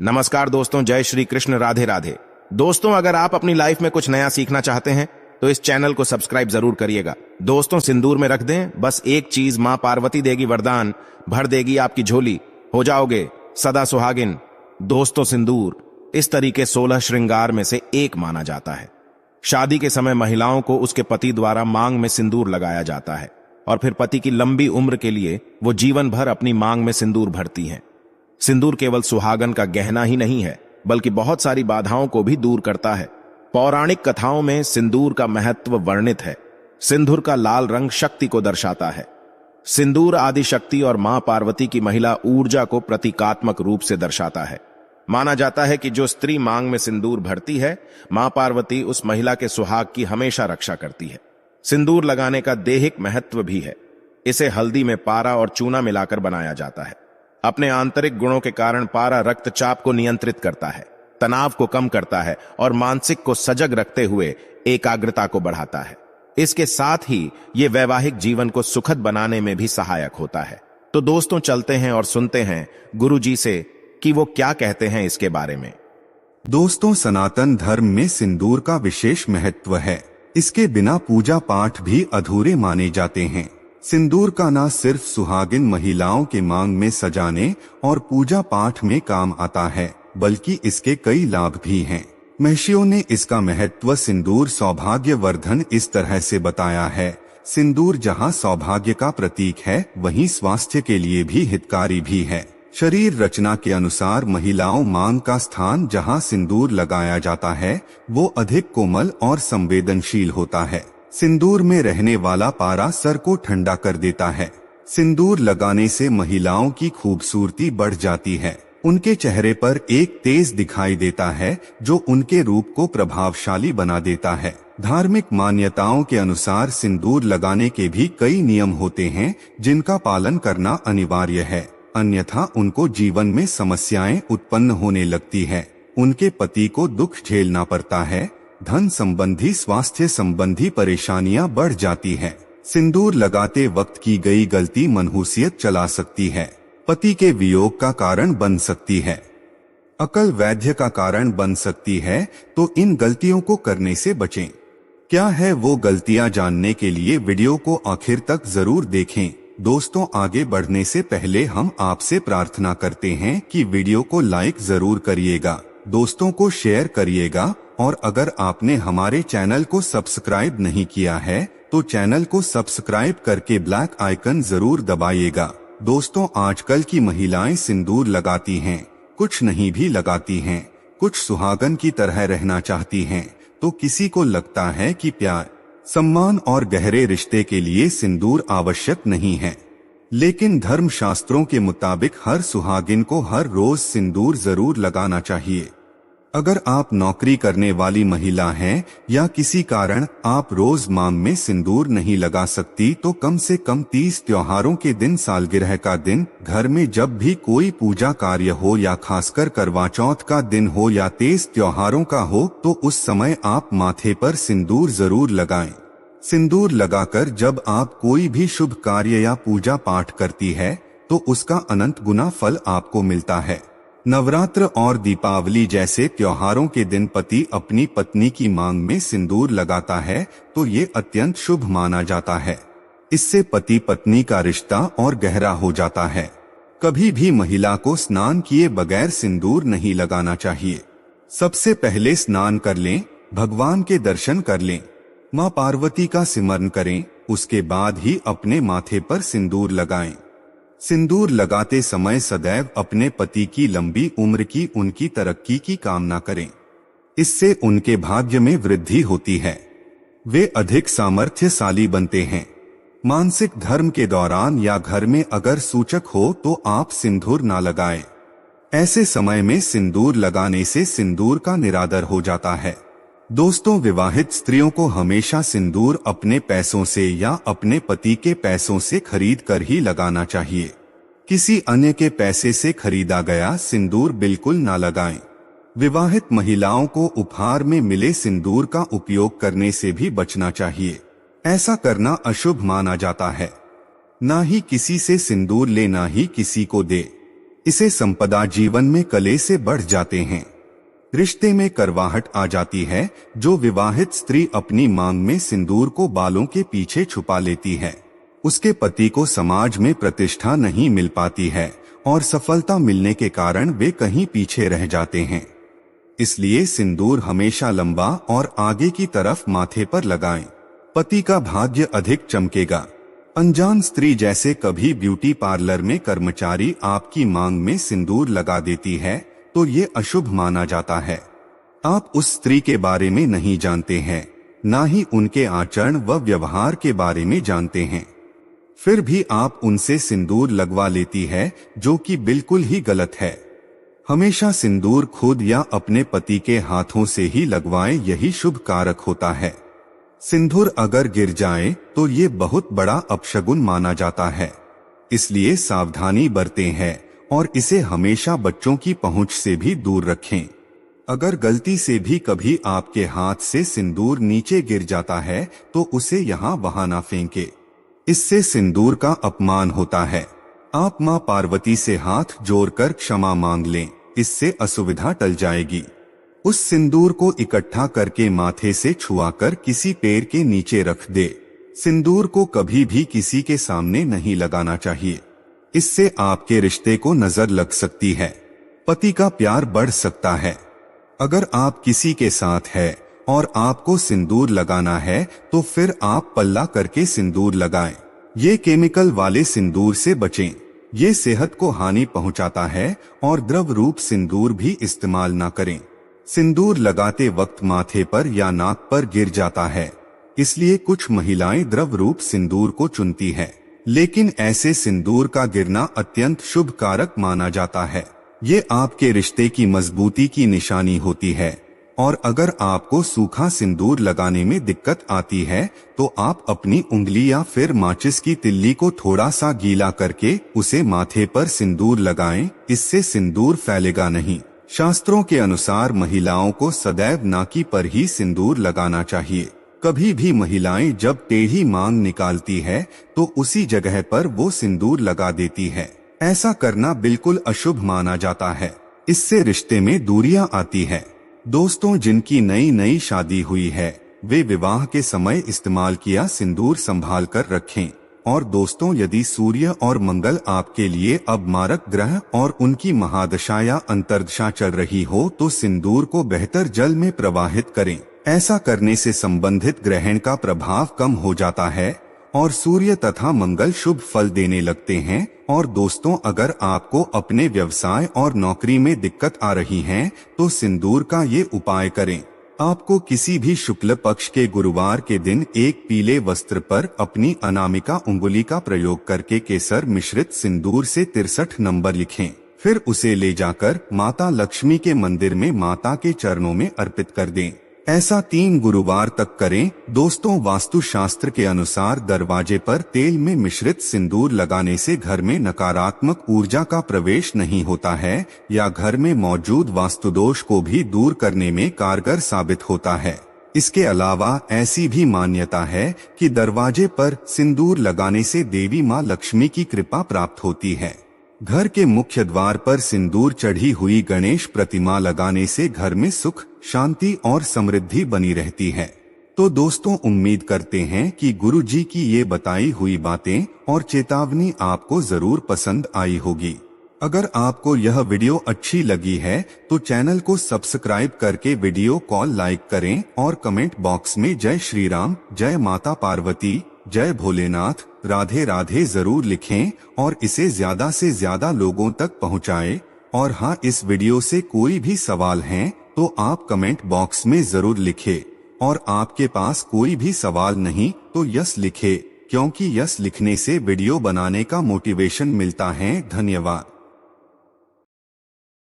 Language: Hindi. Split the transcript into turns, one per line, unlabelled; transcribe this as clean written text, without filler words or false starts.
नमस्कार दोस्तों, जय श्री कृष्ण, राधे राधे। दोस्तों, अगर आप अपनी लाइफ में कुछ नया सीखना चाहते हैं तो इस चैनल को सब्सक्राइब जरूर करिएगा। दोस्तों, सिंदूर में रख दें बस एक चीज, मां पार्वती देगी वरदान, भर देगी आपकी झोली, हो जाओगे सदा सुहागिन। दोस्तों, सिंदूर इस तरीके 16 श्रृंगार में से एक माना जाता है। शादी के समय महिलाओं को उसके पति द्वारा मांग में सिंदूर लगाया जाता है और फिर पति की लंबी उम्र के लिए वो जीवन भर अपनी मांग में सिंदूर भरती हैं। सिंदूर केवल सुहागन का गहना ही नहीं है, बल्कि बहुत सारी बाधाओं को भी दूर करता है। पौराणिक कथाओं में सिंदूर का महत्व वर्णित है। सिंदूर का लाल रंग शक्ति को दर्शाता है। सिंदूर आदि शक्ति और मां पार्वती की महिला ऊर्जा को प्रतीकात्मक रूप से दर्शाता है। माना जाता है कि जो स्त्री मांग में सिंदूर भरती है, मां पार्वती उस महिला के सुहाग की हमेशा रक्षा करती है। सिंदूर लगाने का दैहिक महत्व भी है। इसे हल्दी में पारा और चूना मिलाकर बनाया जाता है। अपने आंतरिक गुणों के कारण पारा रक्तचाप को नियंत्रित करता है, तनाव को कम करता है और मानसिक को सजग रखते हुए एकाग्रता को बढ़ाता है। इसके साथ ही ये वैवाहिक जीवन को सुखद बनाने में भी सहायक होता है। तो दोस्तों, चलते हैं और सुनते हैं गुरुजी से कि वो क्या कहते हैं इसके बारे में।
दोस्तों, सनातन धर्म में सिंदूर का विशेष महत्व है। इसके बिना पूजा पाठ भी अधूरे माने जाते हैं। सिंदूर का न सिर्फ सुहागिन महिलाओं के मांग में सजाने और पूजा पाठ में काम आता है, बल्कि इसके कई लाभ भी हैं। महर्षियों ने इसका महत्व सिंदूर सौभाग्य वर्धन इस तरह से बताया है। सिंदूर जहां सौभाग्य का प्रतीक है, वहीं स्वास्थ्य के लिए भी हितकारी भी है। शरीर रचना के अनुसार महिलाओं मांग का स्थान जहां सिंदूर लगाया जाता है, वो अधिक कोमल और संवेदनशील होता है। सिंदूर में रहने वाला पारा सर को ठंडा कर देता है। सिंदूर लगाने से महिलाओं की खूबसूरती बढ़ जाती है। उनके चेहरे पर एक तेज दिखाई देता है, जो उनके रूप को प्रभावशाली बना देता है। धार्मिक मान्यताओं के अनुसार सिंदूर लगाने के भी कई नियम होते हैं, जिनका पालन करना अनिवार्य है, अन्यथा उनको जीवन में समस्याएं उत्पन्न होने लगती है। उनके पति को दुख झेलना पड़ता है, धन संबंधी स्वास्थ्य संबंधी परेशानियां बढ़ जाती हैं। सिंदूर लगाते वक्त की गई गलती मनहूसियत चला सकती है, पति के वियोग का कारण बन सकती है, अकल वैद्य का कारण बन सकती है। तो इन गलतियों को करने से बचें। क्या है वो गलतियां, जानने के लिए वीडियो को आखिर तक जरूर देखें। दोस्तों, आगे बढ़ने से पहले हम आपसे प्रार्थना करते हैं कि वीडियो को लाइक जरूर करिएगा, दोस्तों को शेयर करिएगा और अगर आपने हमारे चैनल को सब्सक्राइब नहीं किया है तो चैनल को सब्सक्राइब करके ब्लैक आइकन जरूर दबाइएगा। दोस्तों, आजकल की महिलाएं सिंदूर लगाती हैं, कुछ नहीं भी लगाती हैं, कुछ सुहागन की तरह रहना चाहती हैं, तो किसी को लगता है कि प्यार, सम्मान और गहरे रिश्ते के लिए सिंदूर आवश्यक नहीं है। लेकिन धर्म शास्त्रों के मुताबिक हर सुहागिन को हर रोज सिंदूर जरूर लगाना चाहिए। अगर आप नौकरी करने वाली महिला हैं या किसी कारण आप रोज मांग में सिंदूर नहीं लगा सकती, तो कम से कम 30 त्योहारों के दिन, सालगिरह का दिन, घर में जब भी कोई पूजा कार्य हो या खासकर करवा चौथ का दिन हो या तेज त्योहारों का हो, तो उस समय आप माथे पर सिंदूर जरूर लगाएं। सिंदूर लगाकर जब आप कोई भी शुभ कार्य या पूजा पाठ करती है तो उसका अनंत गुना फल आपको मिलता है। नवरात्र और दीपावली जैसे त्योहारों के दिन पति अपनी पत्नी की मांग में सिंदूर लगाता है तो ये अत्यंत शुभ माना जाता है। इससे पति पत्नी का रिश्ता और गहरा हो जाता है। कभी भी महिला को स्नान किए बगैर सिंदूर नहीं लगाना चाहिए। सबसे पहले स्नान कर लें, भगवान के दर्शन कर लें, मां पार्वती का सिमरन करें, उसके बाद ही अपने माथे पर सिंदूर लगाएं। सिंदूर लगाते समय सदैव अपने पति की लंबी उम्र की, उनकी तरक्की की कामना करें। इससे उनके भाग्य में वृद्धि होती है, वे अधिक सामर्थ्यशाली बनते हैं। मानसिक धर्म के दौरान या घर में अगर सूचक हो तो आप सिंदूर ना लगाएं। ऐसे समय में सिंदूर लगाने से सिंदूर का निरादर हो जाता है। दोस्तों, विवाहित स्त्रियों को हमेशा सिंदूर अपने पैसों से या अपने पति के पैसों से खरीद कर ही लगाना चाहिए। किसी अन्य के पैसे से खरीदा गया सिंदूर बिल्कुल ना लगाएं। विवाहित महिलाओं को उपहार में मिले सिंदूर का उपयोग करने से भी बचना चाहिए। ऐसा करना अशुभ माना जाता है। ना ही किसी से सिंदूर ले, ना ही किसी को दे। इसे संपदा जीवन में कले से बढ़ जाते हैं। रिश्ते में करवाहट आ जाती है। जो विवाहित स्त्री अपनी मांग में सिंदूर को बालों के पीछे छुपा लेती है, उसके पति को समाज में प्रतिष्ठा नहीं मिल पाती है और सफलता मिलने के कारण वे कहीं पीछे रह जाते हैं। इसलिए सिंदूर हमेशा लंबा और आगे की तरफ माथे पर लगाएं। पति का भाग्य अधिक चमकेगा। अनजान स्त्री जैसे कभी ब्यूटी पार्लर में कर्मचारी आपकी मांग में सिंदूर लगा देती है तो ये अशुभ माना जाता है। आप उस स्त्री के बारे में नहीं जानते हैं, ना ही उनके आचरण व व्यवहार के बारे में जानते हैं, फिर भी आप उनसे सिंदूर लगवा लेती है, जो कि बिल्कुल ही गलत है। हमेशा सिंदूर खुद या अपने पति के हाथों से ही लगवाएं, यही शुभ कारक होता है। सिंदूर अगर गिर जाए तो ये बहुत बड़ा अपशगुन माना जाता है, इसलिए सावधानी बरतें हैं और इसे हमेशा बच्चों की पहुंच से भी दूर रखें। अगर गलती से भी कभी आपके हाथ से सिंदूर नीचे गिर जाता है तो उसे यहाँ वहां ना फेंके, इससे सिंदूर का अपमान होता है। आप मां पार्वती से हाथ जोड़कर क्षमा मांग लें, इससे असुविधा टल जाएगी। उस सिंदूर को इकट्ठा करके माथे से छुआकर किसी पेड़ के नीचे रख दे। सिंदूर को कभी भी किसी के सामने नहीं लगाना चाहिए, इससे आपके रिश्ते को नजर लग सकती है, पति का प्यार बढ़ सकता है। अगर आप किसी के साथ है और आपको सिंदूर लगाना है तो फिर आप पल्ला करके सिंदूर लगाएं। ये केमिकल वाले सिंदूर से बचें, ये सेहत को हानि पहुंचाता है और द्रव रूप सिंदूर भी इस्तेमाल ना करें। सिंदूर लगाते वक्त माथे पर या नाक पर गिर जाता है, इसलिए कुछ महिलाएं द्रव रूप सिंदूर को चुनती है, लेकिन ऐसे सिंदूर का गिरना अत्यंत शुभ कारक माना जाता है। ये आपके रिश्ते की मजबूती की निशानी होती है और अगर आपको सूखा सिंदूर लगाने में दिक्कत आती है तो आप अपनी उंगली या फिर माचिस की तिल्ली को थोड़ा सा गीला करके उसे माथे पर सिंदूर लगाएं, इससे सिंदूर फैलेगा नहीं। शास्त्रों के अनुसार महिलाओं को सदैव नाकी पर ही सिंदूर लगाना चाहिए। कभी भी महिलाएं जब टेढ़ी मांग निकालती है तो उसी जगह पर वो सिंदूर लगा देती है। ऐसा करना बिल्कुल अशुभ माना जाता है, इससे रिश्ते में दूरियां आती है। दोस्तों, जिनकी नई नई शादी हुई है वे विवाह के समय इस्तेमाल किया सिंदूर संभाल कर रखें। और दोस्तों, यदि सूर्य और मंगल आपके लिए अब मारक ग्रह और उनकी महादशा या अंतर्दशा चल रही हो तो सिंदूर को बेहतर जल में प्रवाहित करें। ऐसा करने से संबंधित ग्रहण का प्रभाव कम हो जाता है और सूर्य तथा मंगल शुभ फल देने लगते हैं। और दोस्तों, अगर आपको अपने व्यवसाय और नौकरी में दिक्कत आ रही है तो सिंदूर का ये उपाय करें। आपको किसी भी शुक्ल पक्ष के गुरुवार के दिन एक पीले वस्त्र पर अपनी अनामिका उंगली का प्रयोग करके केसर मिश्रित सिंदूर से 63 नंबर लिखें। फिर उसे ले जाकर माता लक्ष्मी के मंदिर में माता के चरणों में अर्पित कर दें। ऐसा 3 गुरुवार तक करें। दोस्तों, वास्तु शास्त्र के अनुसार दरवाजे पर तेल में मिश्रित सिंदूर लगाने से घर में नकारात्मक ऊर्जा का प्रवेश नहीं होता है या घर में मौजूद वास्तु दोष को भी दूर करने में कारगर साबित होता है। इसके अलावा ऐसी भी मान्यता है कि दरवाजे पर सिंदूर लगाने से देवी मां लक्ष्मी की कृपा प्राप्त होती है। घर के मुख्य द्वार पर सिंदूर चढ़ी हुई गणेश प्रतिमा लगाने से घर में सुख, शांति और समृद्धि बनी रहती है। तो दोस्तों, उम्मीद करते हैं कि गुरुजी की ये बताई हुई बातें और चेतावनी आपको जरूर पसंद आई होगी। अगर आपको यह वीडियो अच्छी लगी है तो चैनल को सब्सक्राइब करके वीडियो को लाइक करें और कमेंट बॉक्स में जय श्री राम, जय माता पार्वती, जय भोलेनाथ, राधे राधे जरूर लिखें और इसे ज्यादा से ज्यादा लोगों तक पहुंचाएं। और हाँ, इस वीडियो से कोई भी सवाल है तो आप कमेंट बॉक्स में जरूर लिखें और आपके पास कोई भी सवाल नहीं तो यस लिखें, क्योंकि यस लिखने से वीडियो बनाने का मोटिवेशन मिलता है। धन्यवाद।